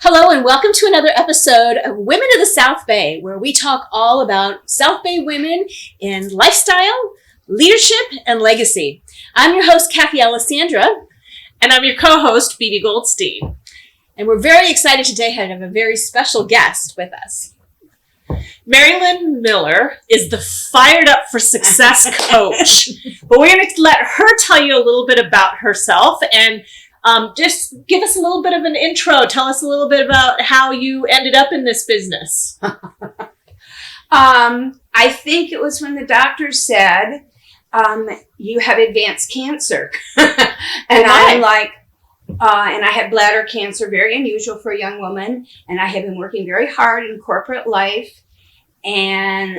Hello and welcome to another episode of Women of the South Bay, where we talk all about South Bay women in lifestyle, leadership, and legacy. I'm your host, Cathy Alessandra. And I'm your co-host, Bibi Goldstein. And we're very excited today to have a very special guest with us. Mary Lyn Miller is the Fired Up for Success coach. But we're going to let her tell you a little bit about herself and just give us a little bit of an intro. Tell us a little bit about how you ended up in this business. I think it was when the doctor said, you have advanced cancer. And I'm like, and I had bladder cancer, very unusual for a young woman. And I had been working very hard in corporate life. And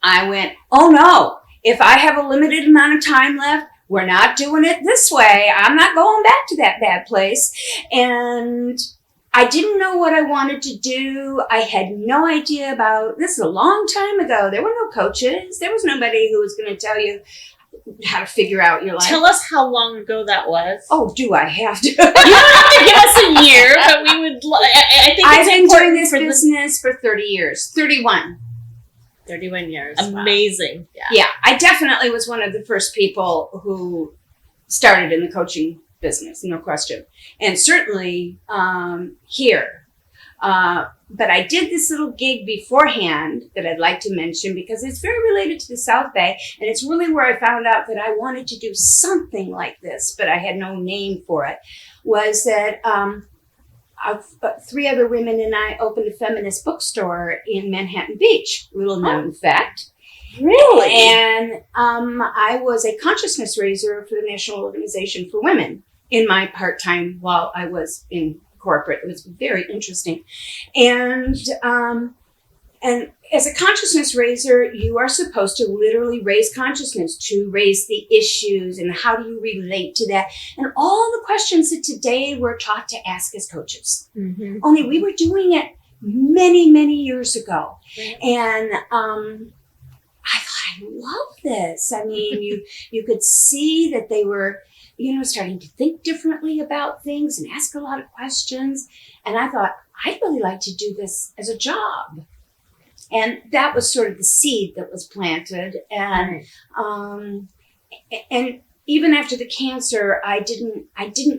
I went, oh no, if I have a limited amount of time left, we're not doing it this way. I'm not going back to that bad place. And I didn't know what I wanted to do. I had no idea about, this is a long time ago. There were no coaches. There was nobody who was going to tell you how to figure out your life. Tell us how long ago that was. Oh, do I have to? You don't have to give us a year, but we would, I think I've it's been doing important this for business for 30 years, 31. 31 years. Amazing. Wow. Yeah, I definitely was one of the first people who started in the coaching business, no question. And certainly here. But I did this little gig beforehand that I'd like to mention because it's very related to the South Bay. And it's really where I found out that I wanted to do something like this, but I had no name for it, was that three other women and I opened a feminist bookstore in Manhattan Beach. Little known fact. Really? And I was a consciousness raiser for the National Organization for Women in my part-time while I was in corporate. It was very interesting. And as a consciousness raiser, you are supposed to literally raise consciousness, to raise the issues and how do you relate to that. And all the questions that today we're taught to ask as coaches. Mm-hmm. Only we were doing it many, many years ago. Right. And I thought, I love this. I mean, you could see that they were, starting to think differently about things and ask a lot of questions. And I thought, I'd really like to do this as a job. And that was sort of the seed that was planted. And and even after the cancer, I didn't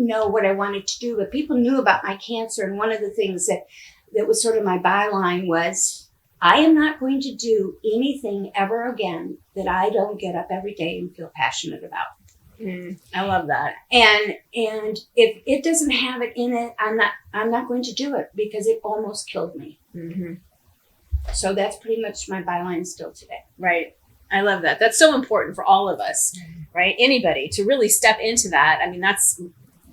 know what I wanted to do, but people knew about my cancer. And one of the things that was sort of my byline was, I am not going to do anything ever again that I don't get up every day and feel passionate about. I love that. And if it doesn't have it in it, I'm not going to do it because it almost killed me. Mm-hmm. So that's pretty much my byline still today. Right. I love that. That's so important for all of us, right? Anybody to really step into that. I mean, I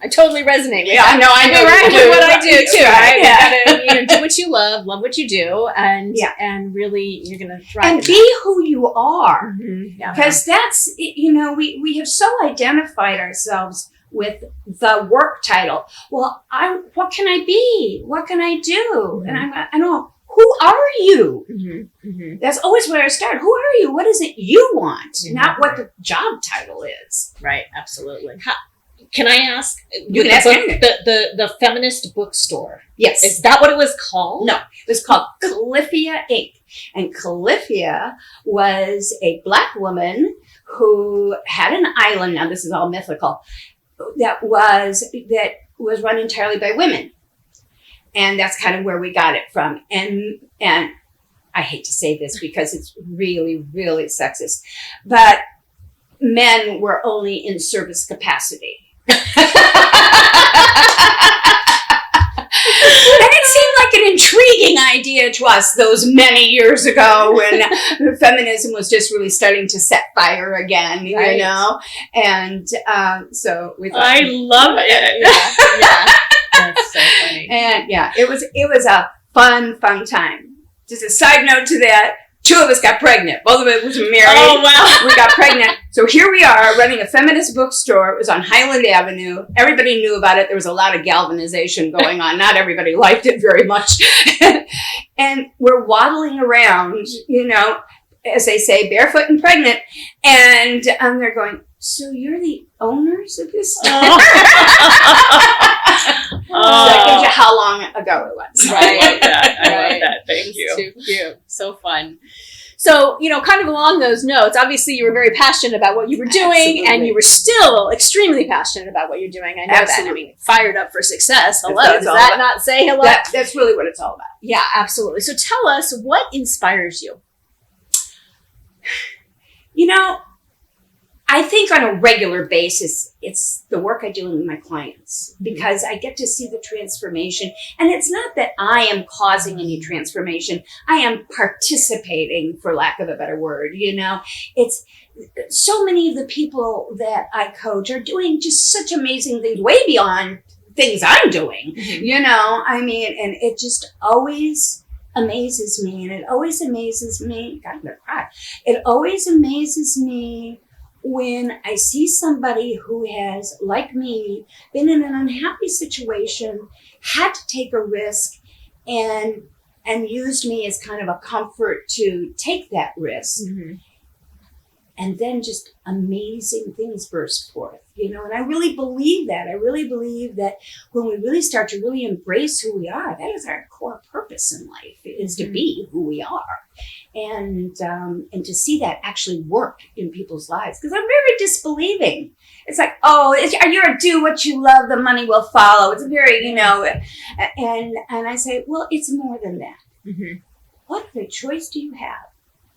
totally resonate with that. I know Right, what I do too. Right? Yeah. You gotta, do what you love what you do, and really you're gonna thrive. And be who you are, Mm-hmm. because that's we have so identified ourselves with the work title. Well, what can I be? What can I do? Mm-hmm. And I know. Who are you? Mm-hmm. Mm-hmm. That's always where I start. Who are you? What is it you want? Mm-hmm. Not what the job title is. Right. Absolutely. Can I ask? You can ask anything. The feminist bookstore. Yes. Is that what it was called? No, it was called Calyphia Inc. And Calyphia was a Black woman who had an island. Now this is all mythical. That was run entirely by women. And that's kind of where we got it from. And I hate to say this because it's really, really sexist, but men were only in service capacity. And it seemed like an intriguing idea to us those many years ago when feminism was just really starting to set fire again, Right. And so we thought, I love it. Yeah. That's so funny. and it was a fun time. Just a side note to that, two of us got pregnant. Both of us was married. Oh, wow. We got pregnant. So here we are running a feminist bookstore. It was on Highland Avenue. Everybody knew about it. There was a lot of galvanization going on. Not everybody liked it very much. And we're waddling around, as they say, barefoot and pregnant. And they're going, so you're the owners of this store? Oh. So that gives you how long ago it was. I love that. I love Right. that. Thank you. Too cute. So fun. So, kind of along those notes, obviously you were very passionate about what you were doing, Absolutely. and you were still extremely passionate about what you're doing. I know Absolutely. that. I mean, fired up for success. Hello. That's what Does it's all that about. not say hello? That's really what it's all about. Yeah, absolutely. So tell us, what inspires you? I think on a regular basis, it's the work I do with my clients, because I get to see the transformation. And it's not that I am causing any transformation. I am participating, for lack of a better word. It's so many of the people that I coach are doing just such amazing things, way beyond things I'm doing, I mean, and it just always amazes me. And it always amazes me. God, I'm gonna cry. It always amazes me when I see somebody who has, like me, been in an unhappy situation, had to take a risk, and used me as kind of a comfort to take that risk. Mm-hmm. And then just amazing things burst forth, and I really believe that. I really believe that when we really start to really embrace who we are, that is our core purpose in life, is to be who we are. And to see that actually work in people's lives. Because I'm very disbelieving. It's like, you're a do what you love, the money will follow. It's very, and I say, well, it's more than that. Mm-hmm. What other choice do you have?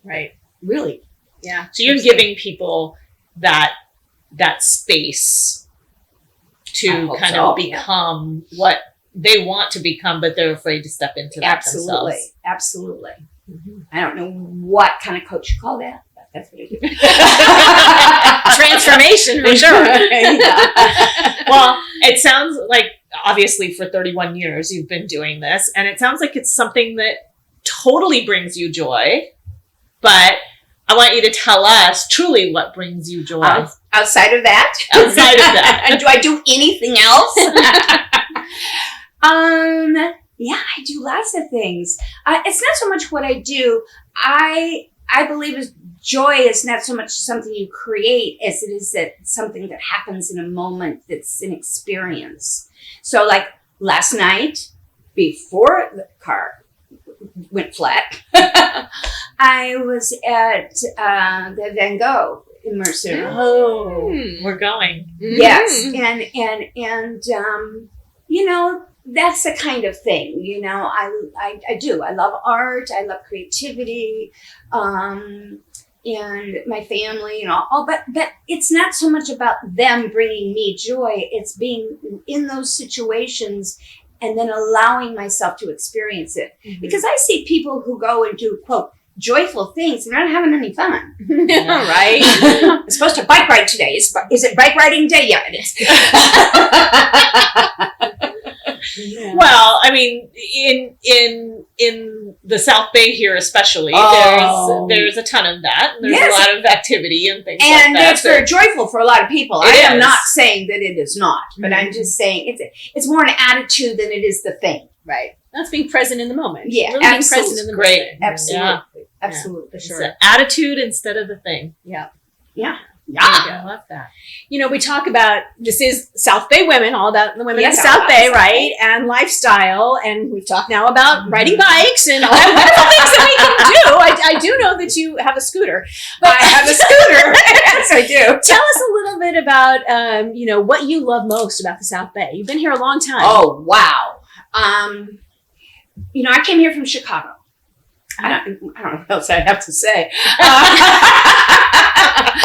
Right. Really? Yeah. So you're giving people that space to kind of become what they want to become, but they're afraid to step into that themselves. Absolutely. Mm-hmm. I don't know what kind of coach you call that, but that's what I do. Transformation, for sure. Well, it sounds like, obviously, for 31 years you've been doing this, and it sounds like it's something that totally brings you joy, but I want you to tell us truly what brings you joy. Outside of that? Outside of that. And do I do anything else? Yeah, I do lots of things. It's not so much what I do. I believe joy is not so much something you create as it is something that happens in a moment, that's an experience. So like last night, before the car went flat, I was at the Van Gogh immersive. Oh, we're going. Yes, and that's the kind of thing, I do. I love art. I love creativity, and my family, but it's not so much about them bringing me joy. It's being in those situations and then allowing myself to experience it. Mm-hmm. Because I see people who go and do, quote, joyful things, and they're not having any fun. Right? I'm supposed to bike ride today. Is it bike riding day? Yeah, it is. Yeah. Well, I mean, in the South Bay here especially, there's a ton of that. And there's a lot of activity and things like that. And it's very joyful for a lot of people. I am is. not saying that it is not, but I'm just saying it's more an attitude than it is the thing. Right. That's being present in the moment. Yeah, really being present in the Great. moment. Absolutely. Yeah. Absolutely. For It's sure. the attitude instead of the thing. Yeah. Yeah. I love that. We talk about, this is South Bay women, all about the women Yes, of South all Bay, about South right? And lifestyle. And we've talked now about riding bikes and all the wonderful things that we can do. I do know that you have a scooter. But I have a scooter. Yes, I do. tell us a little bit about, what you love most about the South Bay. You've been here a long time. Oh, wow. I came here from Chicago. I don't know what else I have to say.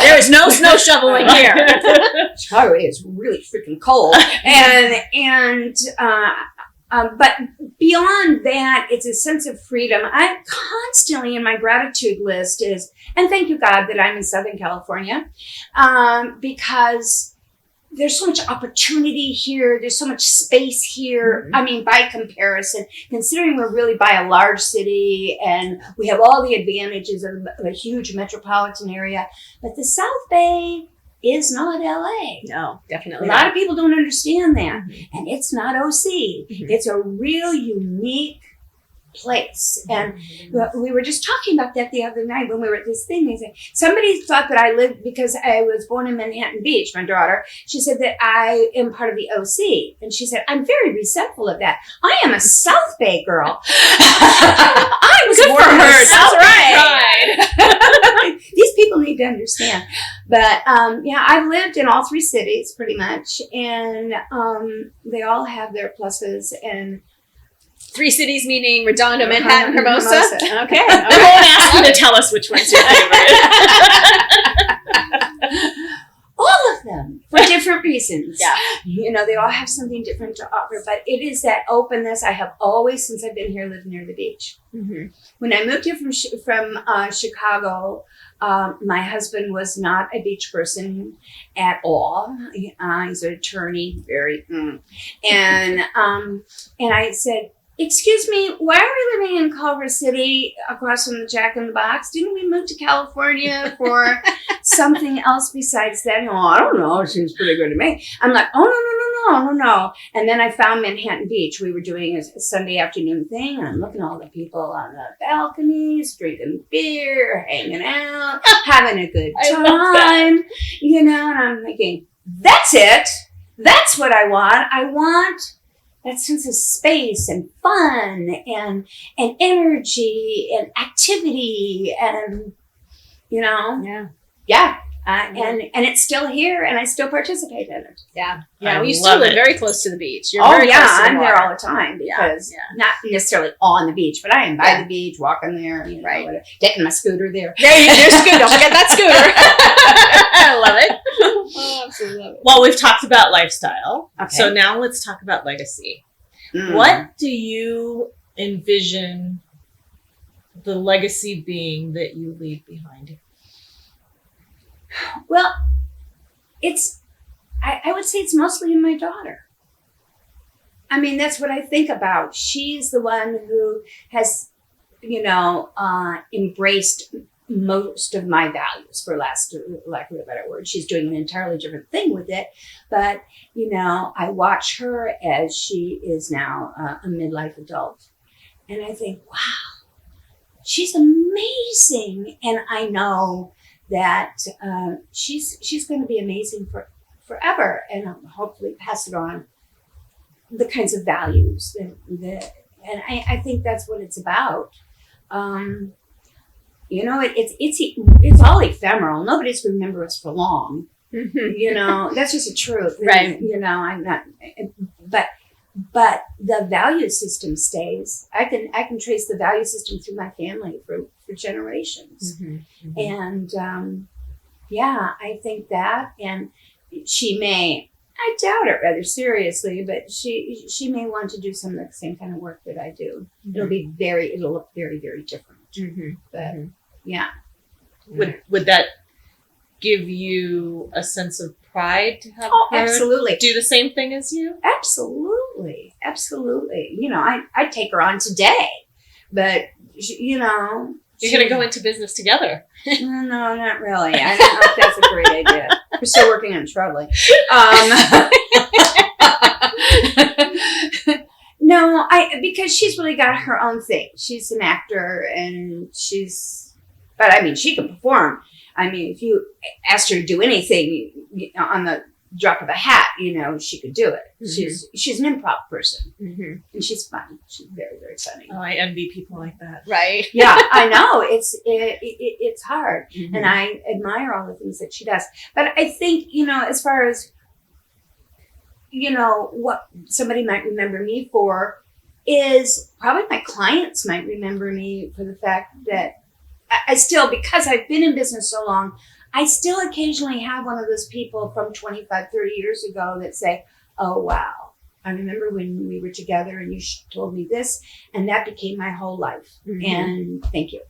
There is no snow shoveling here. Chicago is really freaking cold, but beyond that, it's a sense of freedom. I'm constantly in my gratitude list and thank you God that I'm in Southern California, because there's so much opportunity here. There's so much space here. Mm-hmm. I mean, by comparison, considering we're really by a large city and we have all the advantages of a huge metropolitan area, but the South Bay is not LA. No, definitely A lot of people don't understand that. Mm-hmm. And it's not OC. Mm-hmm. It's a real unique place. And we were just talking about that the other night when we were at this thing. They said, somebody thought that I lived because I was born in Manhattan Beach, my daughter. She said that I am part of the OC. And she said, I'm very resentful of that. I am a South Bay girl. I was born in the South Bay. These people need to understand. But yeah, I've lived in all three cities pretty much. And they all have their pluses and Three cities meaning Redondo, Manhattan, Hermosa. Okay. We won't ask you to tell us which one's your favorite. All of them for different reasons. Yeah. You know, they all have something different to offer, but it is that openness I have always, since I've been here, lived near the beach. Mm-hmm. When I moved here from Chicago, my husband was not a beach person at all. He's an attorney, very, and I said, excuse me, why are we living in Culver City across from the Jack in the Box? Didn't we move to California for something else besides that? Oh, I don't know. It seems pretty good to me. I'm like, oh, no. And then I found Manhattan Beach. We were doing a Sunday afternoon thing, and I'm looking at all the people on the balconies, drinking beer, hanging out, having a good time, you know, and I'm thinking, that's it. That's what I want. I want that sense of space and fun and energy and activity and, you know, and it's still here and I still participate in it. Yeah. I You still love live it. very close to the beach. You're Oh very yeah, close to the I'm water. there all the time because not necessarily on the beach, but I am by the beach, walking there, you know, whatever, taking my scooter there. Yeah, your scooter. Don't forget that scooter. I love it. Oh, absolutely love it. Well, we've talked about lifestyle. Okay. So now let's talk about legacy. What do you envision the legacy being that you leave behind you? Well, I would say it's mostly in my daughter. I mean, that's what I think about. She's the one who has, you know, embraced most of my values, for lack of a better word. She's doing an entirely different thing with it. But, you know, I watch her as she is now a midlife adult. And I think, wow, she's amazing. And I know that she's going to be amazing forever, and I'll hopefully pass it on the kinds of values that and I think that's what it's about. You know, it's all ephemeral. Nobody's going to remember us for long. Mm-hmm. You know, that's just the truth. Right. And, you know, I'm not, but the value system stays. I can trace the value system through my family for generations. Mm-hmm. And yeah, I think that, and she may, I doubt it rather seriously, but she may want to do some of the same kind of work that I do. Mm-hmm. It'll look very, very different. Mm-hmm. But yeah. Would that give you a sense of pride to have her Absolutely. do the same thing as you? Absolutely. You know, I'd take her on today, but you know. You're going to go into business together. No, not really. I don't know if that's a great idea. We're still working on troubling. No, because she's really got her own thing. She's an actor and but I mean, she can perform. I mean, if you asked her to do anything on the drop of a hat, you know, she could do it. Mm-hmm. She's an improv person, and she's fun. She's very, very funny. Oh, I envy people like that. Right. Yeah, I know. It's hard, and I admire all the things that she does. But I think, you know, as far as, you know, what somebody might remember me for is probably my clients might remember me for the fact that I still, because I've been in business so long, I still occasionally have one of those people from 25, 30 years ago that say, oh, wow, I remember when we were together and you told me this, and that became my whole life. And thank you.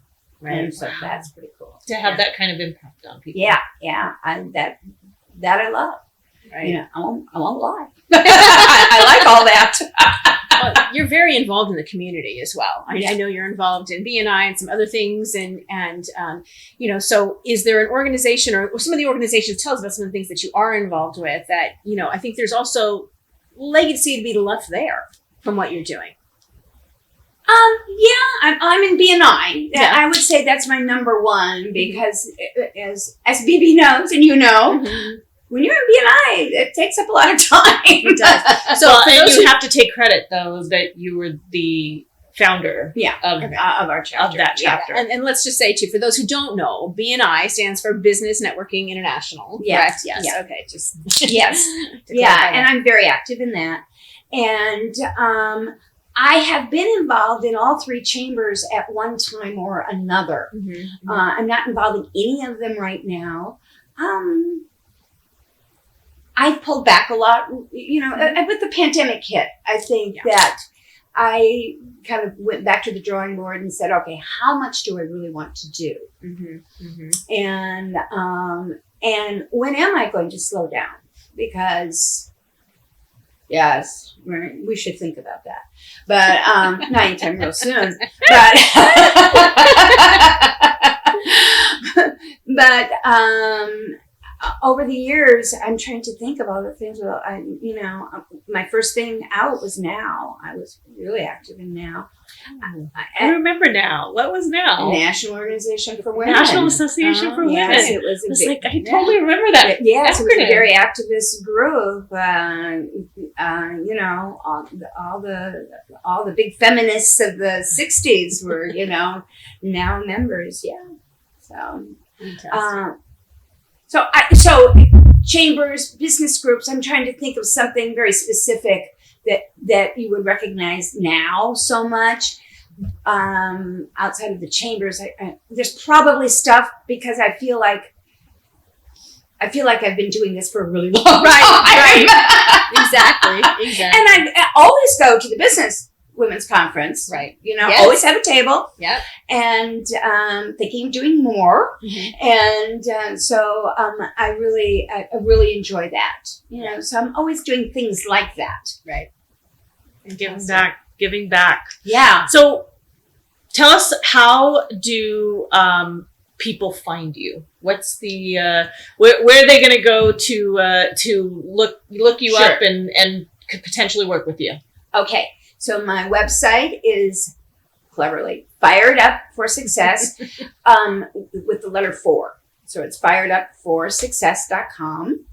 Right. And so that's pretty cool. To have that kind of impact on people. Yeah. That I love. Right. You know, I won't lie. I like all that. Well, you're very involved in the community as well. I know you're involved in BNI and some other things, and you know. So, is there an organization or some of the organizations? Tell us about some of the things that you are involved with. That, you know, I think there's also legacy to be left there from what you're doing. I'm in BNI. Yeah. I would say that's my number one because, as Bibi knows, and you know, when you're in BNI, it takes up a lot of time. It does. So, and you have to take credit though that you were the founder of our chapter. Of that chapter. Yeah. And let's just say too, for those who don't know, BNI stands for Business Networking International. Yes. Correct? Yes. Yeah. Okay. Just Yes. Yeah. And I'm very active in that. And I have been involved in all three chambers at one time or another. I'm not involved in any of them right now. I've pulled back a lot, with the pandemic hit. I think that I kind of went back to the drawing board and said, okay, how much do I really want to do? And when am I going to slow down? Because, yes, we should think about that. But not anytime real soon. But over the years, I'm trying to think of other things. Well, my first thing out was Now. I was really active in Now. I remember Now. What was Now? National Organization for Women. National Association for Women. Yes, it was I totally remember that. Yes, it was a very activist group. All the big feminists of the '60s were, now members. Yeah. So chambers, business groups, I'm trying to think of something very specific that you would recognize now so much. Outside of the chambers, there's probably stuff because I feel like I've been doing this for a really long time. Right. Exactly. And I always go to the business women's conference, right? Always have a table. Yep. And thinking of doing more, and so I really enjoy that. So I'm always doing things like that. Right. And giving back. Yeah. So tell us, how do people find you? What's the where are they going to go to look you up and could potentially work with you? Okay. So my website is cleverly Fired Up for Success with the letter 4. So it's firedupforsuccess.com.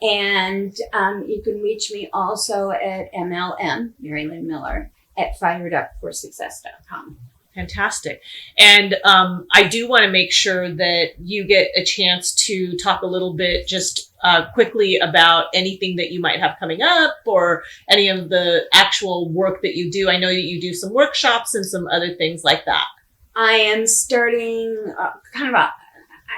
And you can reach me also at MLM, Mary Lyn Miller, at firedupforsuccess.com. Fantastic. And I do want to make sure that you get a chance to talk a little bit just quickly about anything that you might have coming up or any of the actual work that you do. I know that you do some workshops and some other things like that. I am starting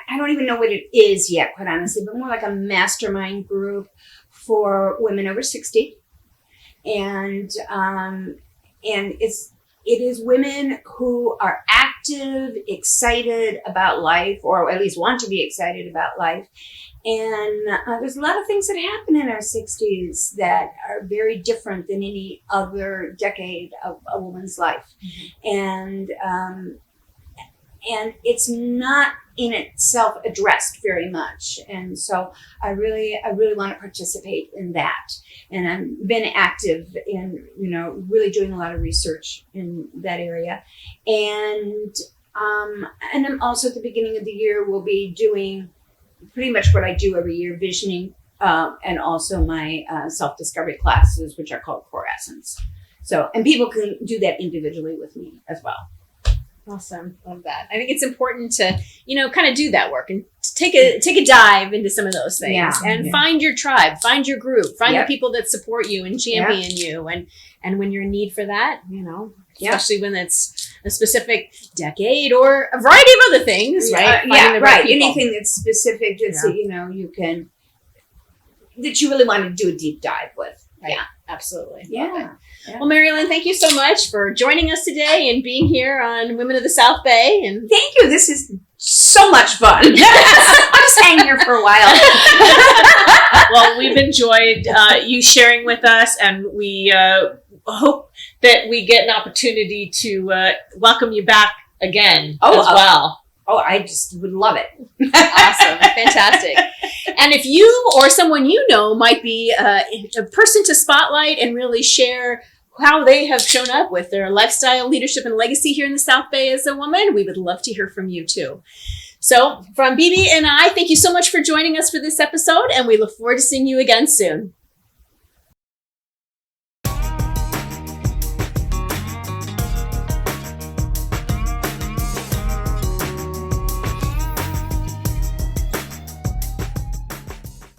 I don't even know what it is yet, quite honestly, but more like a mastermind group for women over 60. And it is women who are active, excited about life, or at least want to be excited about life. And there's a lot of things that happen in our 60s that are very different than any other decade of a woman's life. And it's not in itself addressed very much. And so I really want to participate in that. And I've been active in, really doing a lot of research in that area. And I'm also at the beginning of the year, we'll be doing pretty much what I do every year, visioning, and also my self-discovery classes, which are called Core Essence. So, and people can do that individually with me as well. Awesome. Love that. I think it's important to, kind of do that work and take a dive into some of those things and find your tribe, find your group, find the people that support you and champion you. And when you're in need for that, especially when it's a specific decade or a variety of other things, right? Right. Anything that's specific that that you really want to do a deep dive with. Right. Yeah, absolutely. Yeah. Well, Mary Lyn, thank you so much for joining us today and being here on Women of the South Bay. And thank you. This is so much fun. I'm just hanging here for a while. Well, we've enjoyed you sharing with us, and we hope that we get an opportunity to welcome you back again as well. Oh, I just would love it. Awesome. Fantastic. And if you or someone might be a person to spotlight and really share how they have shown up with their lifestyle, leadership, and legacy here in the South Bay as a woman. We would love to hear from you too. So from Bibi and I, thank you so much for joining us for this episode, and we look forward to seeing you again soon.